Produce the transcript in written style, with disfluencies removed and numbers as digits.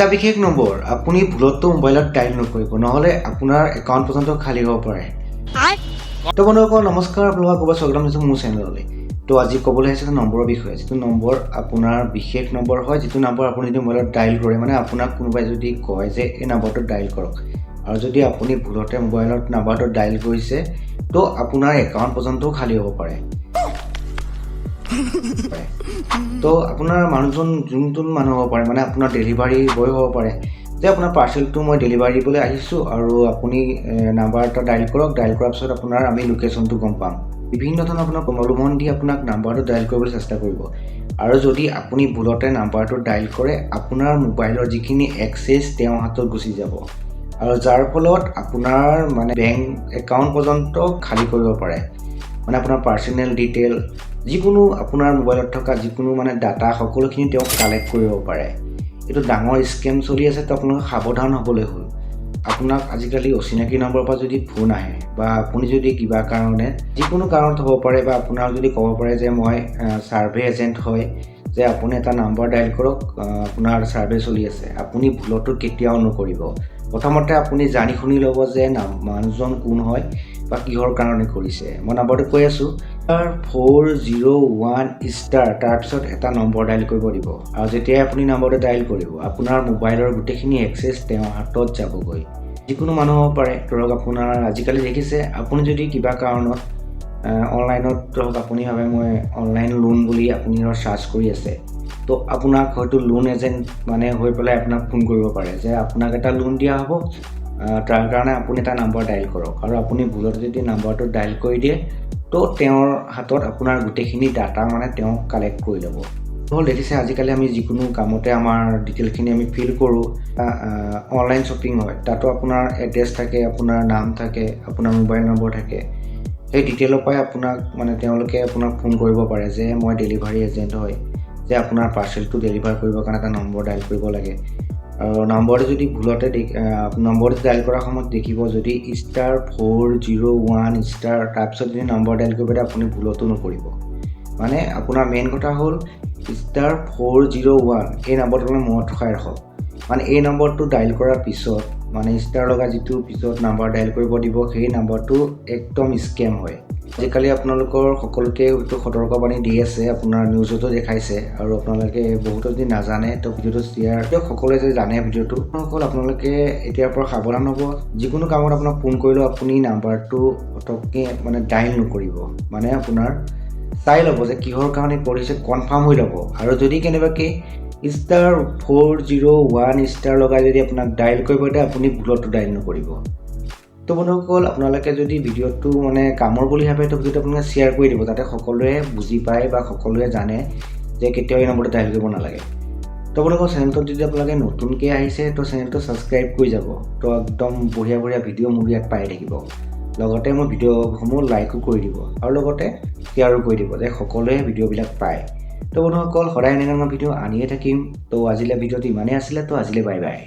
এটা বিশেষ নম্বৰ আপুনি ভুলতো মোবাইলত ডাইল নকৰিব, নহ'লে আপোনাৰ একাউণ্ট পৰ্যন্ত খালী হ'ব পাৰে। তো বন্ধুসকল নমস্কাৰ, আপোনালোকক ক'ব স্বাগতম জনাইছোঁ মোৰ চেনেললৈ। তো আজি ক'বলৈ আহিছে এটা নম্বৰৰ বিষয়ে, যিটো নম্বৰ আপোনাৰ বিশেষ নম্বৰ হয়, যিটো নম্বৰ আপুনি যদি মোবাইলত ডাইল কৰে, মানে আপোনাক কোনোবাই যদি কয় যে এই নম্বৰটো ডাইল কৰক, আৰু যদি আপুনি ভুলতে মোবাইলত নম্বৰটো ডাইল কৰিছে, তো আপোনাৰ একাউণ্ট পৰ্যন্তও খালী হ'ব পাৰে। তো আপোনাৰ মানুহজন যোনজন মানুহ হ'ব পাৰে, মানে আপোনাৰ ডেলিভাৰী বয় হ'ব পাৰে, যে আপোনাৰ পাৰ্চেলটো মই ডেলিভাৰী দিবলৈ আহিছোঁ আৰু আপুনি নাম্বাৰ এটা ডাইল কৰক, ডাইল কৰাৰ পিছত আপোনাৰ আমি লোকেশ্যনটো গম পাম। বিভিন্ন ধৰণৰ আপোনাৰ প্ৰলোভন দি আপোনাক নাম্বাৰটো ডাইল কৰিবলৈ চেষ্টা কৰিব, আৰু যদি আপুনি ভুলতে নাম্বাৰটো ডাইল কৰে, আপোনাৰ মোবাইলৰ যিখিনি এক্সেছ তেওঁৰ হাতত গুচি যাব, আৰু যাৰ ফলত আপোনাৰ মানে বেংক একাউণ্ট পৰ্যন্ত খালী কৰিব পাৰে। মানে আপোনাৰ পাৰ্চনেল ডিটেইল, যিকোনো আপোনাৰ মোবাইলত থকা যিকোনো মানে ডাটা সকলোখিনি তেওঁ কালেক্ট কৰিব পাৰে। এইটো ডাঙৰ স্কেম চলি আছে, তো আপোনালোকে সাৱধান হ'বলৈ হ'ল। আপোনাক আজিকালি অচিনাকি নম্বৰৰ পৰা যদি ফোন আহে, বা আপুনি যদি কিবা কাৰণে যিকোনো কাৰণত হ'ব পাৰে, বা আপোনাৰ যদি ক'ব পাৰে যে মই ছাৰ্ভে এজেণ্ট হয়, যে আপুনি এটা নাম্বাৰ ডাইল কৰক, আপোনাৰ ছাৰ্ভে চলি আছে, আপুনি ভুলতো কেতিয়াও নকৰিব। প্ৰথমতে আপুনি জানি শুনি ল'ব যে মানুহজন কোন হয় বা কিহৰ কাৰণে কৰিছে। মই নাম্বাৰটো কৈ আছোঁ, 401 তাৰপিছত এটা নম্বৰ ডাইল কৰিব দিব, আৰু যেতিয়াই আপুনি নাম্বাৰটো ডাইল কৰিব, আপোনাৰ মোবাইলৰ গোটেইখিনি এক্সেছ তেওঁৰ হাতত যাবগৈ। যিকোনো মানুহ হ'ব পাৰে, ধৰক আপোনাৰ আজিকালি দেখিছে, আপুনি যদি কিবা কাৰণত অনলাইনত ধৰক আপুনি ভাবে মই অনলাইন লোন বুলি আপুনি ধৰক চাৰ্চ কৰি আছে, তো আপোনাক হয়তো লোন এজেণ্ট মানে হৈ পেলাই আপোনাক ফোন কৰিব পাৰে যে আপোনাক এটা লোন দিয়া হ'ব, তাৰ কাৰণে আপুনি এটা নাম্বাৰ ডাইল কৰক, আৰু আপুনি ভুলতে যদি নাম্বাৰটো ডাইল কৰি দিয়ে, তো তেওঁৰ হাতত আপোনাৰ গোটেইখিনি ডাটা মানে তেওঁ কালেক্ট কৰি ল'ব। হ'ল দেখিছে আজিকালি আমি যিকোনো কামতে আমাৰ ডিটেইলখিনি আমি ফিল কৰোঁ, অনলাইন শ্বপিং হয়, তাতো আপোনাৰ এড্ৰেছ থাকে, আপোনাৰ নাম থাকে, আপোনাৰ মোবাইল নম্বৰ থাকে। সেই ডিটেইলৰ পৰাই আপোনাক মানে তেওঁলোকে আপোনাক ফোন কৰিব পাৰে যে মই ডেলিভাৰী এজেণ্ট হয়, যে আপোনাৰ পাৰ্চেলটো ডেলিভাৰ কৰিবৰ কাৰণে এটা নম্বৰ ডাইল কৰিব লাগে। আৰু নম্বৰটো যদি ভুলতে নম্বৰটো ডাইল কৰাৰ সময়ত দেখিব যদি *401* তাৰপিছত যদি নম্বৰ ডাইল কৰিব দিয়ে, আপুনি ভুলতো নকৰিব। মানে আপোনাৰ মেইন কথা হ'ল *401 এই নম্বৰটো মানে মনত ৰখাই ৰাখক। মানে এই নম্বৰটো ডাইল কৰাৰ পিছত মানে ষ্টাৰ লগা যিটো পিছত নাম্বাৰ ডাইল কৰিব দিব, সেই নাম্বাৰটো একদম স্কেম হয়। আজিকালি আপোনালোকৰ সকলোকে হয়তো সতৰ্কবাণী দি আছে, আপোনাৰ নিউজতো দেখাইছে, আৰু আপোনালোকে বহুতো যদি নাজানে তো ভিডিঅ'টো শ্বেয়াৰ দিয়ক, সকলোৱে যদি জানে ভিডিঅ'টো। অকল আপোনালোকে এতিয়াৰ পৰা সাৱধান হ'ব, যিকোনো কামত আপোনাক ফোন কৰিলেও আপুনি নাম্বাৰটো পটককৈ মানে ডাইল নকৰিব। মানে আপোনাৰ চাই ল'ব যে কিহৰ কাৰণে কৰিছে, কনফাৰ্ম হৈ ল'ব, আৰু যদি কেনেবাকৈ *401* লগাই যদি আপোনাক ডাইল কৰিব দিয়ে, আপুনি ভুলতো ডাইল নকৰিব। তো বন্ধুসকল আপোনালোকে যদি ভিডিঅ'টো মানে কামৰ বুলি ভাবে, তো ভিডিঅ'টো আপোনালোকে শ্বেয়াৰ কৰি দিব, যাতে সকলোৱে বুজি পায় বা সকলোৱে জানে যে কেতিয়াও এই নম্বৰটো ডাইল কৰিব নালাগে। তো বন্ধুসকল চেনেলটোত যদি আপোনালোকে নতুনকৈ আহিছে, তো চেনেলটো ছাবস্ক্ৰাইব কৰি যাব, তো একদম বঢ়িয়া বঢ়িয়া ভিডিঅ' মোৰ ইয়াত পাই থাকিব। লগতে মোৰ ভিডিঅ'সমূহ লাইকো কৰি দিব, আৰু লগতে শ্বেয়াৰো কৰি দিব, যে সকলোৱে ভিডিঅ'বিলাক পায়। তো বন্ধুসকল সদায় এনেধৰণৰ ভিডিঅ' আনিয়ে থাকিম। তো আজিলৈ ভিডিঅ'টো ইমানেই আছিলে, তো আজিলৈ বাই বাই।